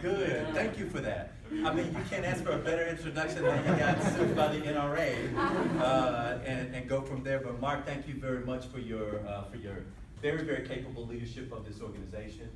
Good. Thank you for that. I mean, you can't ask for a better introduction than you got sued by the NRA, and go from there. But Mark, thank you very much for your very, very capable leadership of this organization.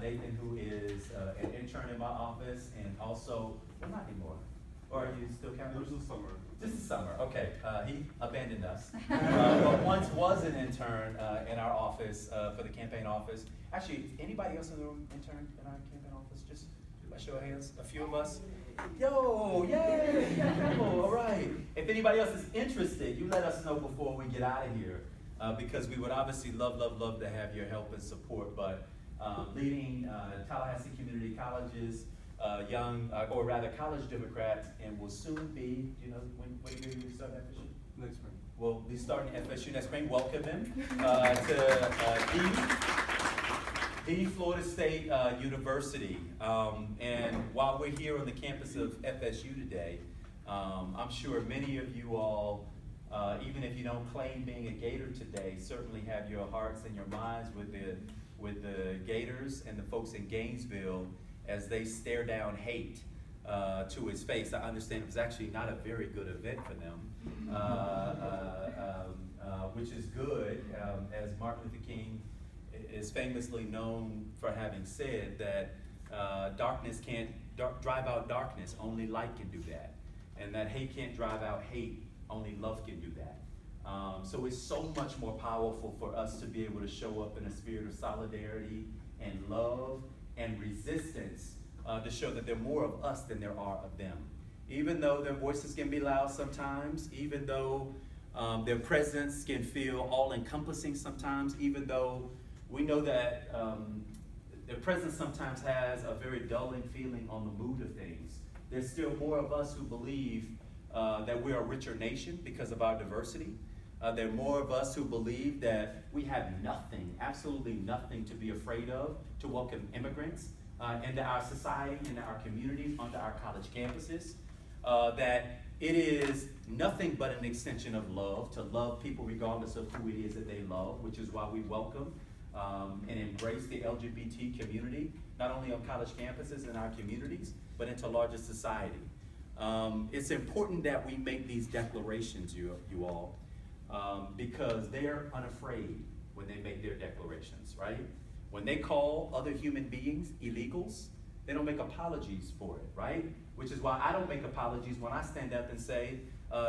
Nathan, who is an intern in my office, and also, well, not anymore. Or are you still counting? Just the summer. Just the summer, okay. He abandoned us. But once was an intern in our office for the campaign office. Actually, anybody else in the room intern in our campaign office? Just by show of hands, a few of us. Yo, yay, incredible, all right. If anybody else is interested, you let us know before we get out of here, because we would obviously love to have your help and support. But leading Tallahassee Community Colleges, young, or rather college Democrats, and will soon be, you know, when year you start FSU? Next spring. We'll be starting FSU next spring. Welcome him to the Florida State University. And while we're here on the campus of FSU today, I'm sure many of you all, even if you don't claim being a Gator today, certainly have your hearts and your minds with the Gators and the folks in Gainesville as they stare down hate to his face. I understand it was actually not a very good event for them, which is good, as Martin Luther King is famously known for having said that darkness can't drive out darkness, only light can do that. And that hate can't drive out hate, only love can do that. So it's so much more powerful for us to be able to show up in a spirit of solidarity and love and resistance to show that there are more of us than there are of them. Even though their voices can be loud sometimes, even though their presence can feel all-encompassing sometimes, even though we know that their presence sometimes has a very dulling feeling on the mood of things, there's still more of us who believe that we're a richer nation because of our diversity. There are more of us who believe that we have nothing, absolutely nothing to be afraid of to welcome immigrants into our society, into our communities, onto our college campuses. That it is nothing but an extension of love, to love people regardless of who it is that they love, which is why we welcome and embrace the LGBT community, not only on college campuses and our communities, but into larger society. It's important that we make these declarations, you all, because they're unafraid when they make their declarations, right? When they call other human beings illegals, they don't make apologies for it, right? Which is why I don't make apologies when I stand up and say,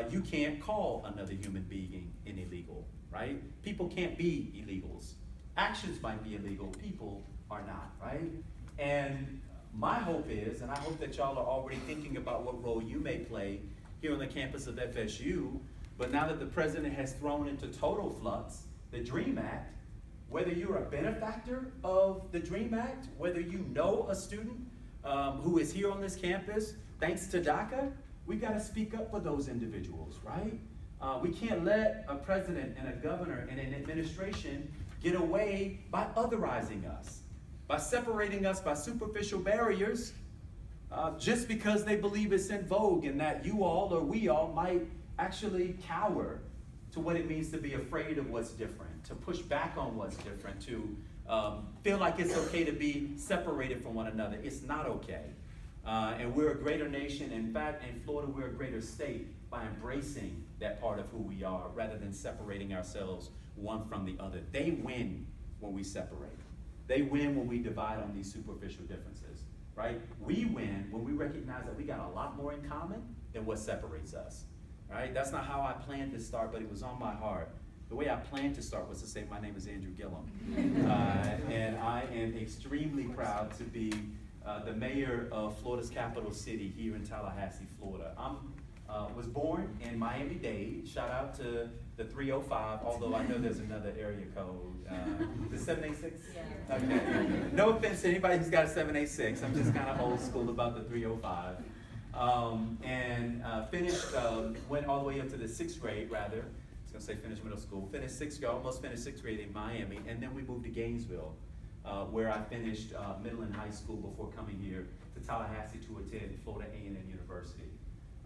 you can't call another human being an illegal, right? People can't be illegals. Actions might be illegal, people are not, right? And my hope is, and I hope that y'all are already thinking about what role you may play here on the campus of FSU, but now that the president has thrown into total flux the DREAM Act, whether you're a benefactor of the DREAM Act, whether you know a student who is here on this campus, thanks to DACA, we've got to speak up for those individuals, right? We can't let a president and a governor and an administration get away by otherizing us, by separating us by superficial barriers, just because they believe it's in vogue and that you all or we all might actually cower to what it means to be afraid of what's different, to push back on what's different, to feel like it's okay to be separated from one another. It's not okay. And we're a greater nation. In fact, in Florida, we're a greater state by embracing that part of who we are rather than separating ourselves one from the other. They win when we separate. They win when we divide on these superficial differences, right? We win when we recognize that we got a lot more in common than what separates us, right? That's not how I planned to start, but it was on my heart. The way I planned to start was to say, my name is Andrew Gillum, and I am extremely proud to be the mayor of Florida's capital city here in Tallahassee, Florida. I was born in Miami-Dade. Shout out to the 305, although I know there's another area code. The 786? Yeah. Okay. No offense to anybody who's got a 786. I'm just kind of old school about the 305. Finished, went all the way up to the 6th grade, rather. I was going to say finished middle school. Finished 6th grade, almost finished 6th grade in Miami, and then we moved to Gainesville, where I finished middle and high school before coming here to Tallahassee to attend Florida A&M University.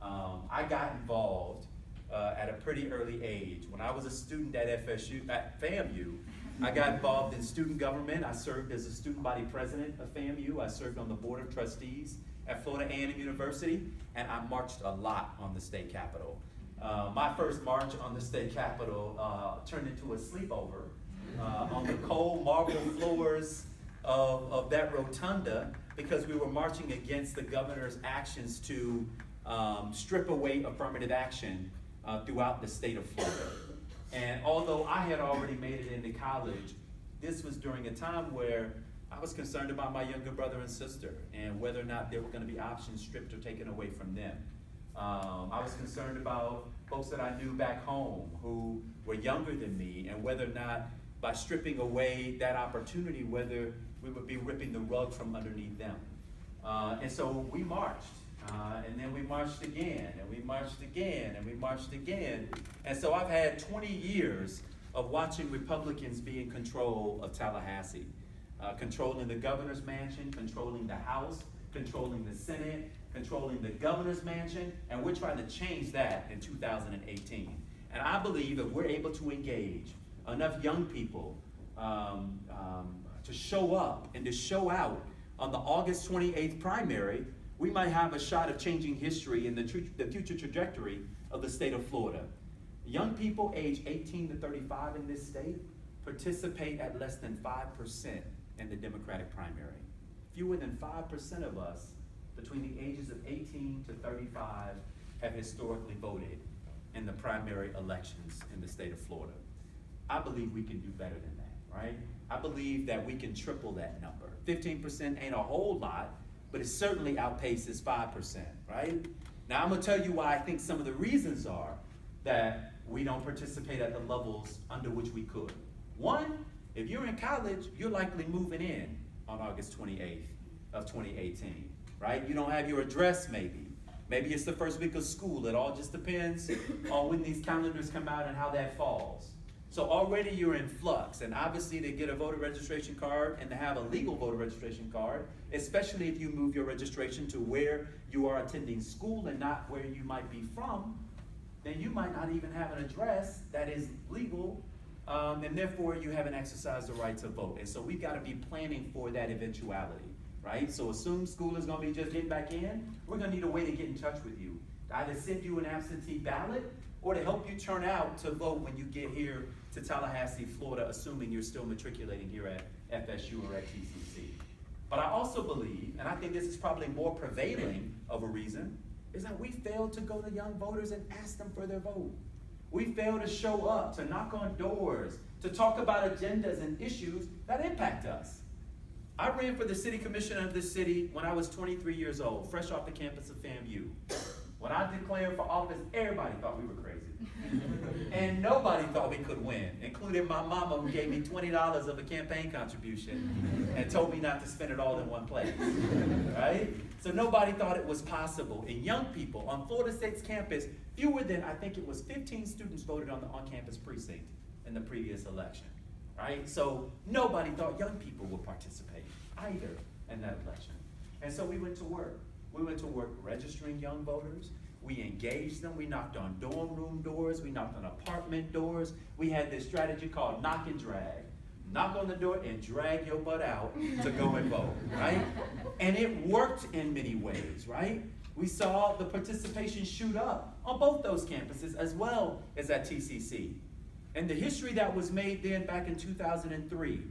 I got involved at a pretty early age. When I was a student at FSU, at FAMU, I got involved in student government. I served as a student body president of FAMU. I served on the board of trustees at Florida A&M University, and I marched a lot on the state capitol. My first march on the state capitol turned into a sleepover on the cold marble floors of that rotunda, because we were marching against the governor's actions to strip away affirmative action throughout the state of Florida. And although I had already made it into college, this was during a time where I was concerned about my younger brother and sister and whether or not there were going to be options stripped or taken away from them. I was concerned about folks that I knew back home who were younger than me, and whether or not by stripping away that opportunity, whether we would be ripping the rug from underneath them. And so we marched. And then we marched again, and we marched again, and we marched again. And so I've had 20 years of watching Republicans be in control of Tallahassee, controlling the governor's mansion, controlling the House, controlling the Senate, controlling the governor's mansion, and we're trying to change that in 2018. And I believe that we're able to engage enough young people to show up and to show out on the August 28th primary. We might have a shot of changing history and the future trajectory of the state of Florida. Young people age 18 to 35 in this state participate at less than 5% in the Democratic primary. Fewer than 5% of us between the ages of 18 to 35 have historically voted in the primary elections in the state of Florida. I believe we can do better than that, right? I believe that we can triple that number. 15% ain't a whole lot, but it certainly outpaces 5%, right? Now I'm gonna tell you why I think some of the reasons are that we don't participate at the levels under which we could. One, if you're in college, you're likely moving in on August 28th of 2018, right? You don't have your address maybe. Maybe it's the first week of school. It all just depends on when these calendars come out and how that falls. So already you're in flux, and obviously to get a voter registration card and to have a legal voter registration card, especially if you move your registration to where you are attending school and not where you might be from, then you might not even have an address that is legal, and therefore you haven't exercised the right to vote. And so we've got to be planning for that eventuality, right? So assume school is going to be just getting back in, we're going to need a way to get in touch with you. To either send you an absentee ballot or to help you turn out to vote when you get here to Tallahassee, Florida, assuming you're still matriculating here at FSU or at TCC. But I also believe, and I think this is probably more prevailing of a reason, is that we fail to go to young voters and ask them for their vote. We fail to show up, to knock on doors, to talk about agendas and issues that impact us. I ran for the city commissioner of this city when I was 23 years old, fresh off the campus of FAMU. When I declared for office, everybody thought we were crazy. And nobody thought we could win, including my mama, who gave me $20 of a campaign contribution and told me not to spend it all in one place, right? So nobody thought it was possible. And young people on Florida State's campus, fewer than, I think it was 15 students voted on the on-campus precinct in the previous election, right? So nobody thought young people would participate either in that election. And so we went to work. We went to work registering young voters. We engaged them. We knocked on dorm room doors. We knocked on apartment doors. We had this strategy called knock and drag. Knock on the door and drag your butt out to go and vote, right? And it worked in many ways, right? We saw the participation shoot up on both those campuses as well as at TCC. And the history that was made then back in 2003,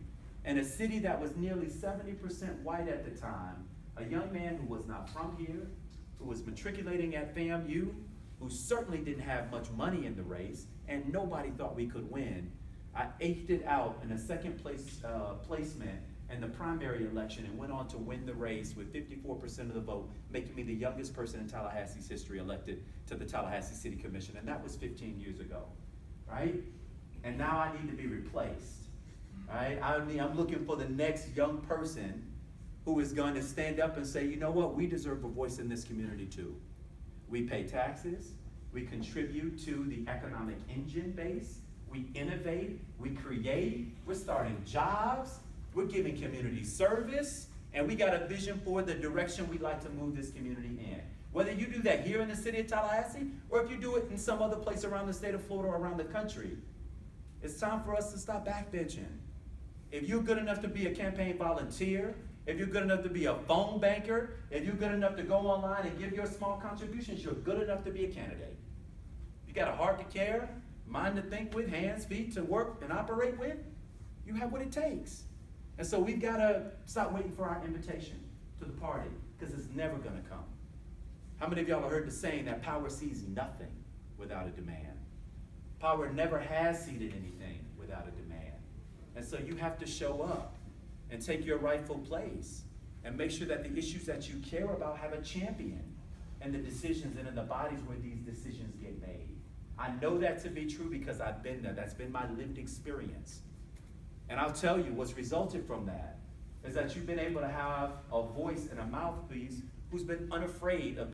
in a city that was nearly 70% white at the time, a young man who was not from here, who was matriculating at FAMU, who certainly didn't have much money in the race, and nobody thought we could win. I eked it out in a second place placement in the primary election and went on to win the race with 54% of the vote, making me the youngest person in Tallahassee's history elected to the Tallahassee City Commission, and that was 15 years ago, right? And now I need to be replaced, right? I'm looking for the next young person who is going to stand up and say, you know what, we deserve a voice in this community too. We pay taxes, we contribute to the economic engine base, we innovate, we create, we're starting jobs, we're giving community service, and we got a vision for the direction we'd like to move this community in. Whether you do that here in the city of Tallahassee, or if you do it in some other place around the state of Florida or around the country, it's time for us to stop backbenching. if you're good enough to be a campaign volunteer, if you're good enough to be a phone banker, if you're good enough to go online and give your small contributions, you're good enough to be a candidate. You got a heart to care, mind to think with, hands, feet to work and operate with, you have what it takes. And so we've got to stop waiting for our invitation to the party, because it's never going to come. How many of y'all have heard the saying that power sees nothing without a demand? Power never has seeded anything without a demand. And so you have to show up and take your rightful place and make sure that the issues that you care about have a champion in the decisions and in the bodies where these decisions get made. I know that to be true because I've been there. That's been my lived experience. And I'll tell you what's resulted from that is that you've been able to have a voice and a mouthpiece who's been unafraid of